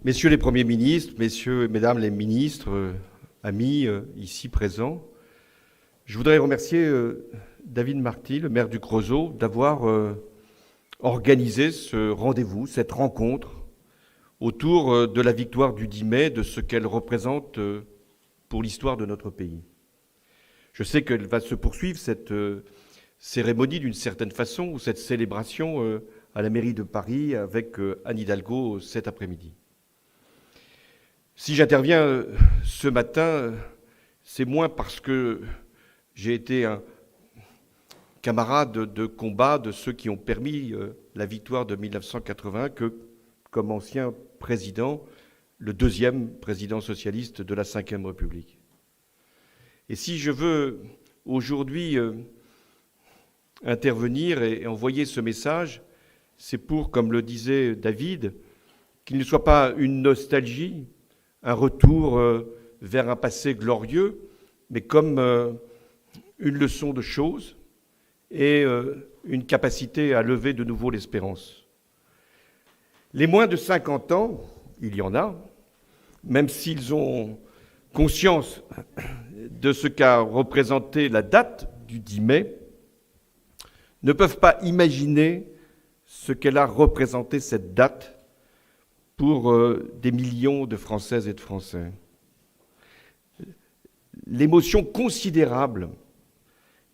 Messieurs les premiers ministres, messieurs et mesdames les ministres, amis ici présents, je voudrais remercier David Marty, le maire du Creusot, d'avoir organisé ce rendez-vous, cette rencontre autour de la victoire du 10 mai, de ce qu'elle représente pour l'histoire de notre pays. Je sais qu'elle va se poursuivre, cette cérémonie d'une certaine façon, ou cette célébration à la mairie de Paris avec Anne Hidalgo cet après-midi. Si j'interviens ce matin, c'est moins parce que j'ai été un camarade de combat de ceux qui ont permis la victoire de 1980 que, comme ancien président, le deuxième président socialiste de la Ve République. Et si je veux aujourd'hui intervenir et envoyer ce message, c'est pour, comme le disait David, qu'il ne soit pas une nostalgie, un retour vers un passé glorieux, mais comme une leçon de choses et une capacité à lever de nouveau l'espérance. Les moins de 50 ans, il y en a, même s'ils ont conscience de ce qu'a représenté la date du 10 mai, ne peuvent pas imaginer ce qu'elle a représenté cette date pour des millions de Françaises et de Français. L'émotion considérable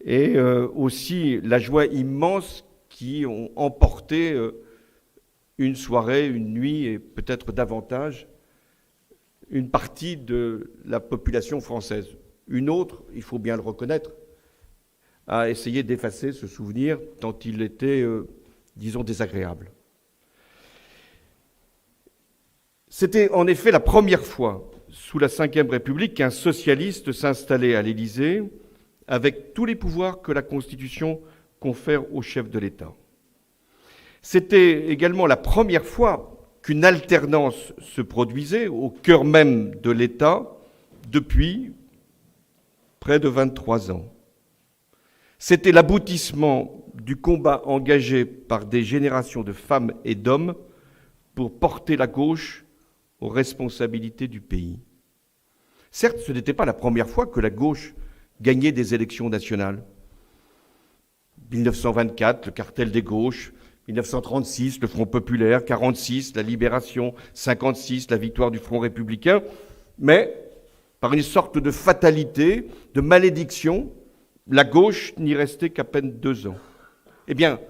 et aussi la joie immense qui ont emporté une soirée, une nuit et peut-être davantage une partie de la population française. Une autre, il faut bien le reconnaître, a essayé d'effacer ce souvenir tant il était, disons, désagréable. C'était en effet la première fois sous la Ve République qu'un socialiste s'installait à l'Élysée avec tous les pouvoirs que la Constitution confère au chef de l'État. C'était également la première fois qu'une alternance se produisait au cœur même de l'État depuis près de 23 ans. C'était l'aboutissement du combat engagé par des générations de femmes et d'hommes pour porter la gauche aux responsabilités du pays. Certes, ce n'était pas la première fois que la gauche gagnait des élections nationales. 1924, le cartel des gauches, 1936, le Front populaire, 1946, la Libération, 1956, la victoire du Front républicain, mais par une sorte de fatalité, de malédiction, la gauche n'y restait qu'à peine 2 ans. Eh bien,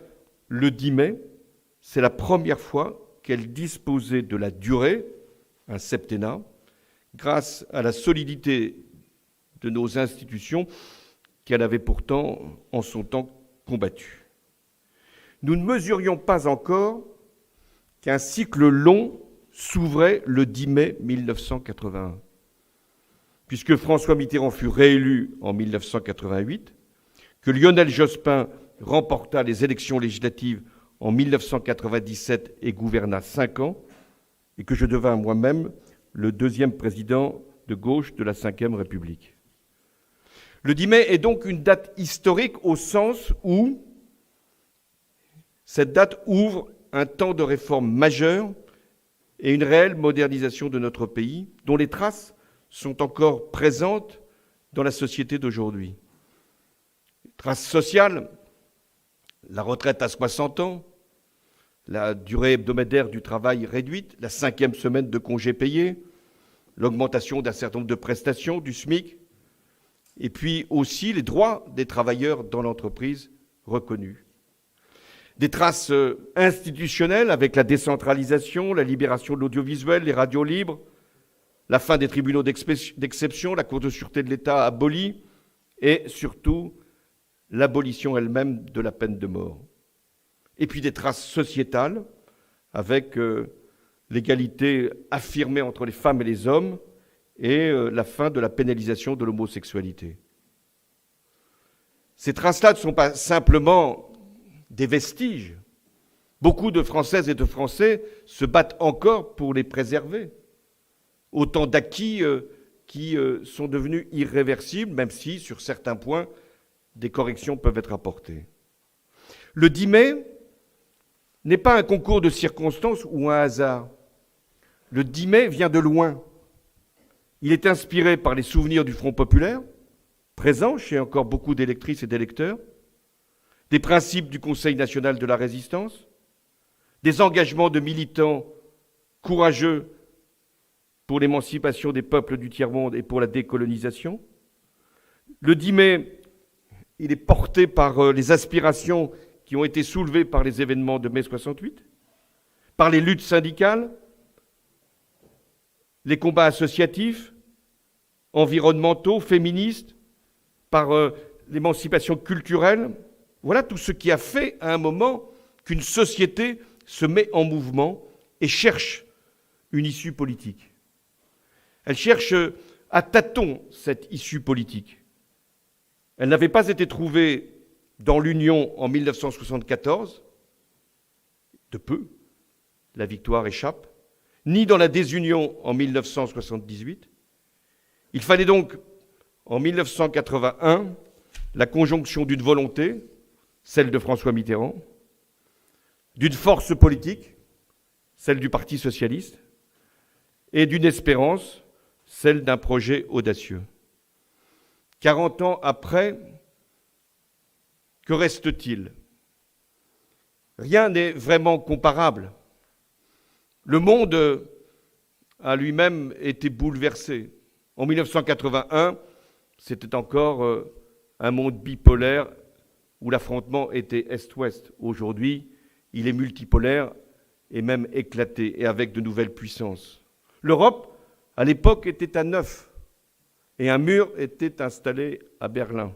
le 10 mai, c'est la première fois qu'elle disposait de la durée, un septennat, grâce à la solidité de nos institutions qu'elle avait pourtant, en son temps, combattues. Nous ne mesurions pas encore qu'un cycle long s'ouvrait le 10 mai 1981, puisque François Mitterrand fut réélu en 1988, que Lionel Jospin remporta les élections législatives en 1997 et gouverna 5 ans, et que je devins moi-même le deuxième président de gauche de la Ve République. Le 10 mai est donc une date historique au sens où cette date ouvre un temps de réforme majeure et une réelle modernisation de notre pays, dont les traces sont encore présentes dans la société d'aujourd'hui. Traces sociales, la retraite à 60 ans, la durée hebdomadaire du travail réduite, la 5e semaine de congés payés, l'augmentation d'un certain nombre de prestations, du SMIC, et puis aussi les droits des travailleurs dans l'entreprise reconnus. Des traces institutionnelles avec la décentralisation, la libération de l'audiovisuel, les radios libres, la fin des tribunaux d'exception, la Cour de sûreté de l'État abolie, et surtout l'abolition elle-même de la peine de mort. Et puis des traces sociétales avec l'égalité affirmée entre les femmes et les hommes et la fin de la pénalisation de l'homosexualité. Ces traces-là ne sont pas simplement des vestiges. Beaucoup de Françaises et de Français se battent encore pour les préserver. Autant d'acquis qui sont devenus irréversibles, même si, sur certains points, des corrections peuvent être apportées. Le 10 mai n'est pas un concours de circonstances ou un hasard. Le 10 mai vient de loin. Il est inspiré par les souvenirs du Front populaire, présents chez encore beaucoup d'électrices et d'électeurs, des principes du Conseil national de la résistance, des engagements de militants courageux pour l'émancipation des peuples du tiers-monde et pour la décolonisation. Le 10 mai, il est porté par les aspirations qui ont été soulevées par les événements de mai 68, par les luttes syndicales, les combats associatifs, environnementaux, féministes, par l'émancipation culturelle. Voilà tout ce qui a fait à un moment qu'une société se met en mouvement et cherche une issue politique. Elle cherche à tâtons cette issue politique. Elle n'avait pas été trouvée dans l'Union en 1974, de peu, la victoire échappe, ni dans la désunion en 1978. Il fallait donc, en 1981, la conjonction d'une volonté, celle de François Mitterrand, d'une force politique, celle du Parti socialiste, et d'une espérance, celle d'un projet audacieux. 40 ans après, que reste-t-il? Rien n'est vraiment comparable. Le monde a lui-même été bouleversé. En 1981, c'était encore un monde bipolaire où l'affrontement était Est-Ouest. Aujourd'hui, il est multipolaire et même éclaté, et avec de nouvelles puissances. L'Europe, à l'époque, était à neuf, et un mur était installé à Berlin.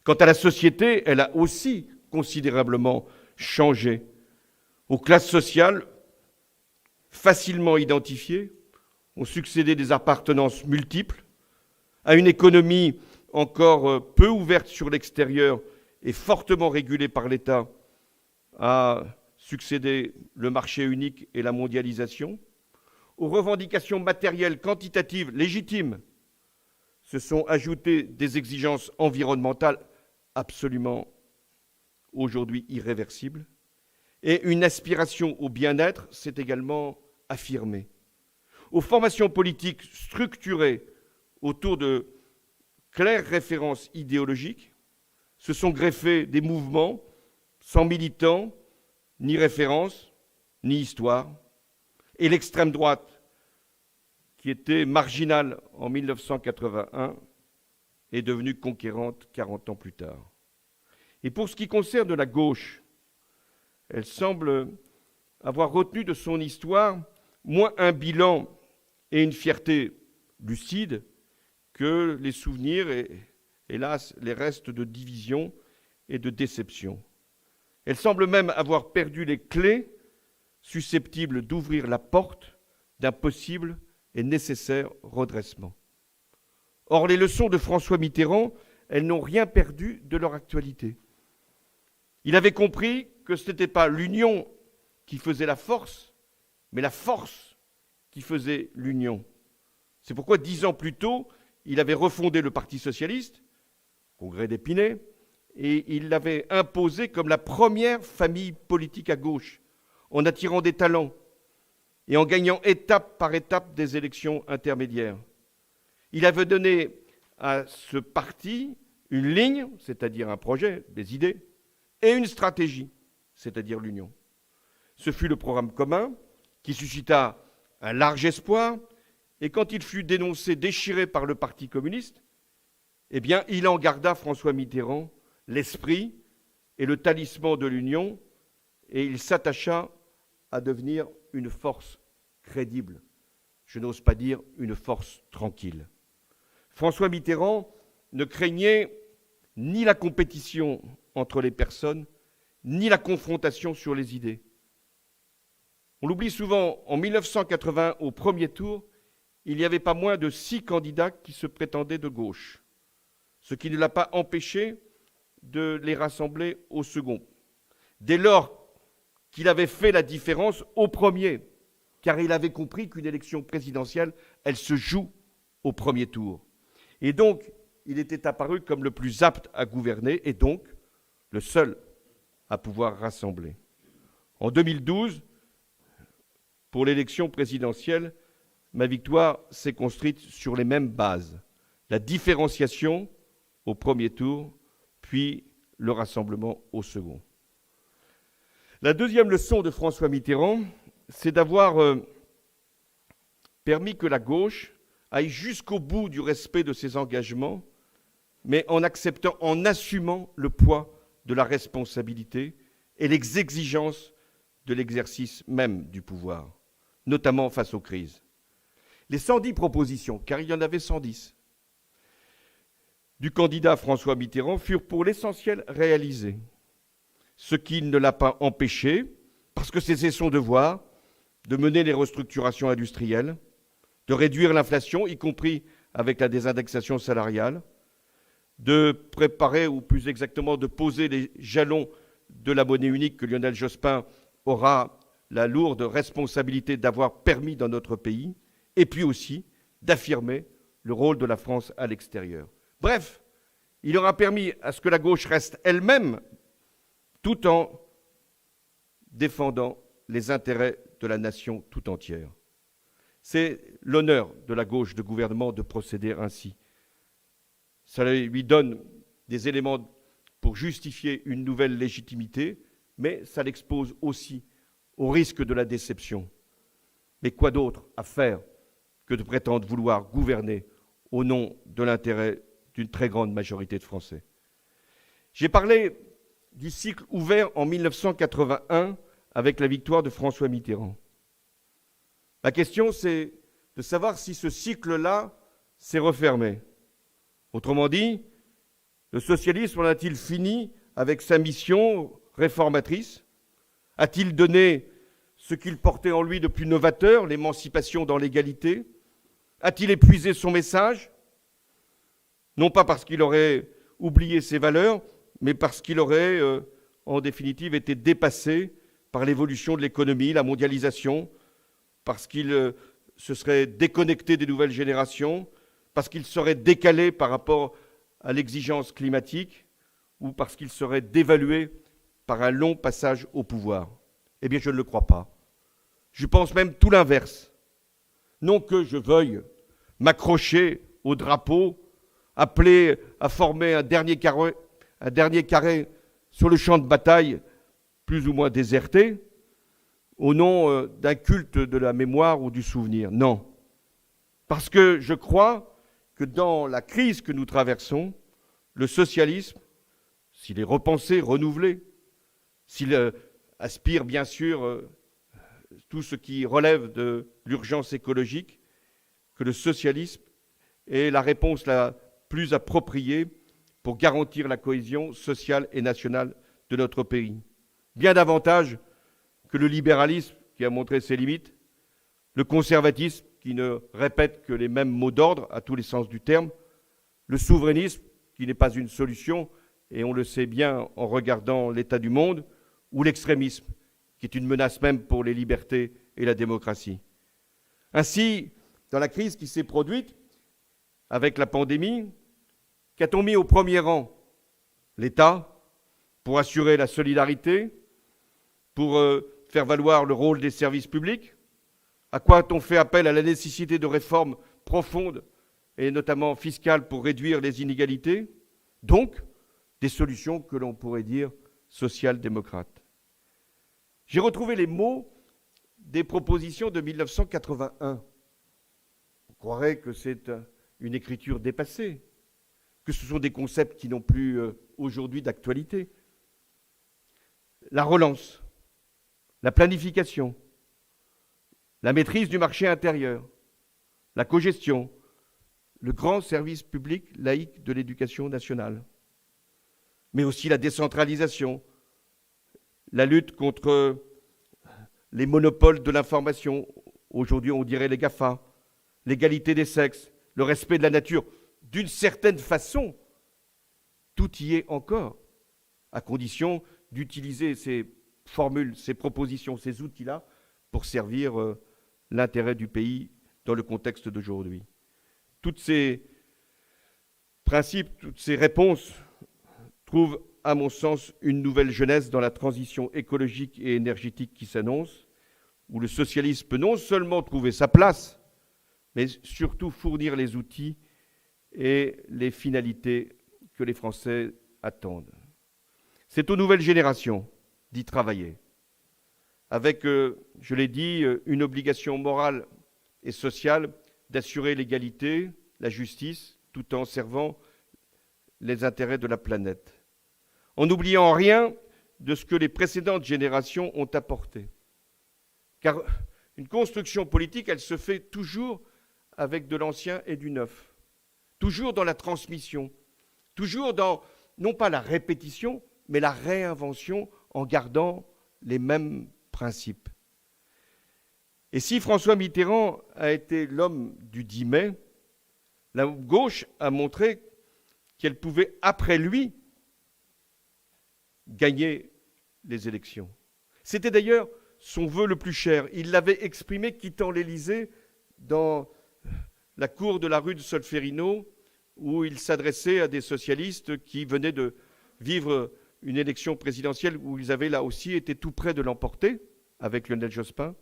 Quant à la société, elle a aussi considérablement changé. Aux classes sociales, facilement identifiées, ont succédé des appartenances multiples, à une économie encore peu ouverte sur l'extérieur et fortement régulée par l'État, a succédé le marché unique et la mondialisation. Aux revendications matérielles quantitatives légitimes se sont ajoutées des exigences environnementales absolument aujourd'hui irréversibles, et une aspiration au bien-être s'est également affirmée. Aux formations politiques structurées autour de claires références idéologiques se sont greffés des mouvements sans militants, ni références, ni histoire, et l'extrême droite, qui était marginale en 1981, est devenue conquérante 40 ans plus tard. Et pour ce qui concerne la gauche, elle semble avoir retenu de son histoire moins un bilan et une fierté lucide que les souvenirs et, hélas, les restes de division et de déception. Elle semble même avoir perdu les clés susceptibles d'ouvrir la porte d'un possible et nécessaire redressement. Or, les leçons de François Mitterrand, elles n'ont rien perdu de leur actualité. Il avait compris que ce n'était pas l'union qui faisait la force, mais la force qui faisait l'union. C'est pourquoi 10 ans plus tôt, il avait refondé le Parti socialiste, congrès d'Épinay, et il l'avait imposé comme la première famille politique à gauche, en attirant des talents et en gagnant étape par étape des élections intermédiaires. Il avait donné à ce parti une ligne, c'est-à-dire un projet, des idées, et une stratégie, c'est-à-dire l'union. Ce fut le programme commun qui suscita un large espoir, et quand il fut dénoncé, déchiré par le Parti communiste, eh bien, il en garda, François Mitterrand, l'esprit et le talisman de l'union, et il s'attacha à devenir une force crédible. Je n'ose pas dire une force tranquille. François Mitterrand ne craignait ni la compétition entre les personnes, ni la confrontation sur les idées. On l'oublie souvent, en 1980, au premier tour, il n'y avait pas moins de 6 candidats qui se prétendaient de gauche, ce qui ne l'a pas empêché de les rassembler au second. Dès lors qu'il avait fait la différence au premier, car il avait compris qu'une élection présidentielle, elle se joue au premier tour. Et donc, il était apparu comme le plus apte à gouverner et donc le seul à pouvoir rassembler. En 2012, pour l'élection présidentielle, ma victoire s'est construite sur les mêmes bases. La différenciation au premier tour, puis le rassemblement au second. La deuxième leçon de François Mitterrand, c'est d'avoir permis que la gauche aille jusqu'au bout du respect de ses engagements, mais en acceptant, en assumant le poids de la responsabilité et les exigences de l'exercice même du pouvoir, notamment face aux crises. Les 110 propositions, car il y en avait 110, du candidat François Mitterrand furent pour l'essentiel réalisées, ce qui ne l'a pas empêché, parce que c'était son devoir, de mener les restructurations industrielles, de réduire l'inflation, y compris avec la désindexation salariale, de préparer, ou plus exactement de poser les jalons de la monnaie unique que Lionel Jospin aura la lourde responsabilité d'avoir permis dans notre pays, et puis aussi d'affirmer le rôle de la France à l'extérieur. Bref, il aura permis à ce que la gauche reste elle-même, tout en défendant les intérêts de la nation tout entière. C'est l'honneur de la gauche de gouvernement de procéder ainsi. Ça lui donne des éléments pour justifier une nouvelle légitimité, mais ça l'expose aussi au risque de la déception. Mais quoi d'autre à faire que de prétendre vouloir gouverner au nom de l'intérêt d'une très grande majorité de Français? J'ai parlé du cycle ouvert en 1981 avec la victoire de François Mitterrand. La question, c'est de savoir si ce cycle-là s'est refermé. Autrement dit, le socialisme en a-t-il fini avec sa mission réformatrice? A-t-il donné ce qu'il portait en lui de plus novateur, l'émancipation dans l'égalité? A-t-il épuisé son message? Non pas parce qu'il aurait oublié ses valeurs, mais parce qu'il aurait, en définitive, été dépassé par l'évolution de l'économie, la mondialisation, parce qu'il se serait déconnecté des nouvelles générations, parce qu'il serait décalé par rapport à l'exigence climatique, ou parce qu'il serait dévalué par un long passage au pouvoir. Eh bien, je ne le crois pas. Je pense même tout l'inverse. Non que je veuille m'accrocher au drapeau, appeler à former un dernier carré sur le champ de bataille, plus ou moins déserté, au nom d'un culte de la mémoire ou du souvenir. Non. Parce que je crois que dans la crise que nous traversons, le socialisme, s'il est repensé, renouvelé, s'il aspire bien sûr tout ce qui relève de l'urgence écologique, que le socialisme est la réponse la plus appropriée pour garantir la cohésion sociale et nationale de notre pays. Bien davantage que le libéralisme qui a montré ses limites, le conservatisme qui ne répète que les mêmes mots d'ordre à tous les sens du terme, le souverainisme qui n'est pas une solution, et on le sait bien en regardant l'état du monde, ou l'extrémisme qui est une menace même pour les libertés et la démocratie. Ainsi, dans la crise qui s'est produite avec la pandémie, qu'a-t-on mis au premier rang? L'État, pour assurer la solidarité, pour faire valoir le rôle des services publics? À quoi a-t-on fait appel à la nécessité de réformes profondes, et notamment fiscales, pour réduire les inégalités? Donc, des solutions que l'on pourrait dire social-démocrates. J'ai retrouvé les mots des propositions de 1981. On croirait que c'est une écriture dépassée, que ce sont des concepts qui n'ont plus aujourd'hui d'actualité. La relance, la planification, la maîtrise du marché intérieur, la cogestion, le grand service public laïque de l'éducation nationale, mais aussi la décentralisation, la lutte contre les monopoles de l'information, aujourd'hui on dirait les GAFA, l'égalité des sexes, le respect de la nature. D'une certaine façon, tout y est encore, à condition d'utiliser ces formules, ces propositions, ces outils-là pour servir l'intérêt du pays dans le contexte d'aujourd'hui. Tous ces principes, toutes ces réponses trouvent, à mon sens, une nouvelle jeunesse dans la transition écologique et énergétique qui s'annonce. où le socialisme peut non seulement trouver sa place, mais surtout fournir les outils et les finalités que les Français attendent. C'est aux nouvelles générations d'y travailler, avec, je l'ai dit, une obligation morale et sociale d'assurer l'égalité, la justice, tout en servant les intérêts de la planète, en n'oubliant rien de ce que les précédentes générations ont apporté. Car une construction politique, elle se fait toujours avec de l'ancien et du neuf, toujours dans la transmission, toujours dans, non pas la répétition, mais la réinvention en gardant les mêmes principes. Et si François Mitterrand a été l'homme du 10 mai, la gauche a montré qu'elle pouvait, après lui, gagner les élections. C'était d'ailleurs son vœu le plus cher. Il l'avait exprimé quittant l'Élysée dans la cour de la rue de Solferino, où il s'adressait à des socialistes qui venaient de vivre une élection présidentielle où ils avaient là aussi été tout près de l'emporter avec Lionel Jospin,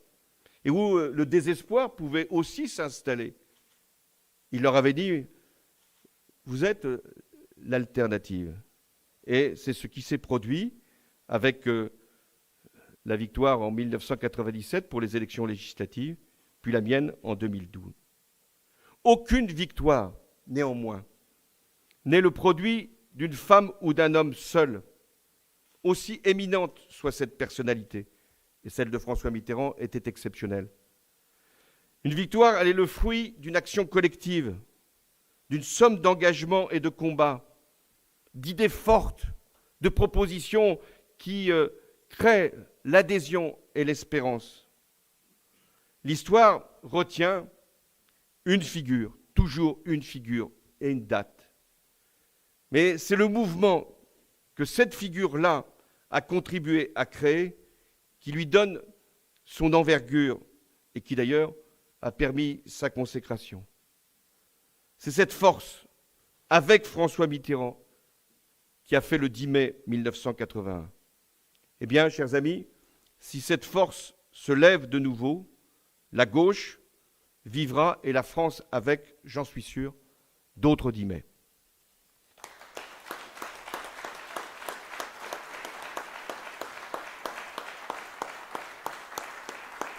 et où le désespoir pouvait aussi s'installer. Il leur avait dit « Vous êtes l'alternative ». Et c'est ce qui s'est produit avec la victoire en 1997 pour les élections législatives, puis la mienne en 2012. Aucune victoire, néanmoins, n'est le produit d'une femme ou d'un homme seul, aussi éminente soit cette personnalité. Et celle de François Mitterrand était exceptionnelle. Une victoire, elle est le fruit d'une action collective, d'une somme d'engagement et de combats, d'idées fortes, de propositions qui créent l'adhésion et l'espérance. L'histoire retient une figure, toujours une figure et une date. Mais c'est le mouvement que cette figure-là a contribué à créer qui lui donne son envergure et qui d'ailleurs a permis sa consécration. C'est cette force, avec François Mitterrand, qui a fait le 10 mai 1981. Eh bien, chers amis, si cette force se lève de nouveau, la gauche vivra et la France avec, j'en suis sûr, d'autres 10 mai.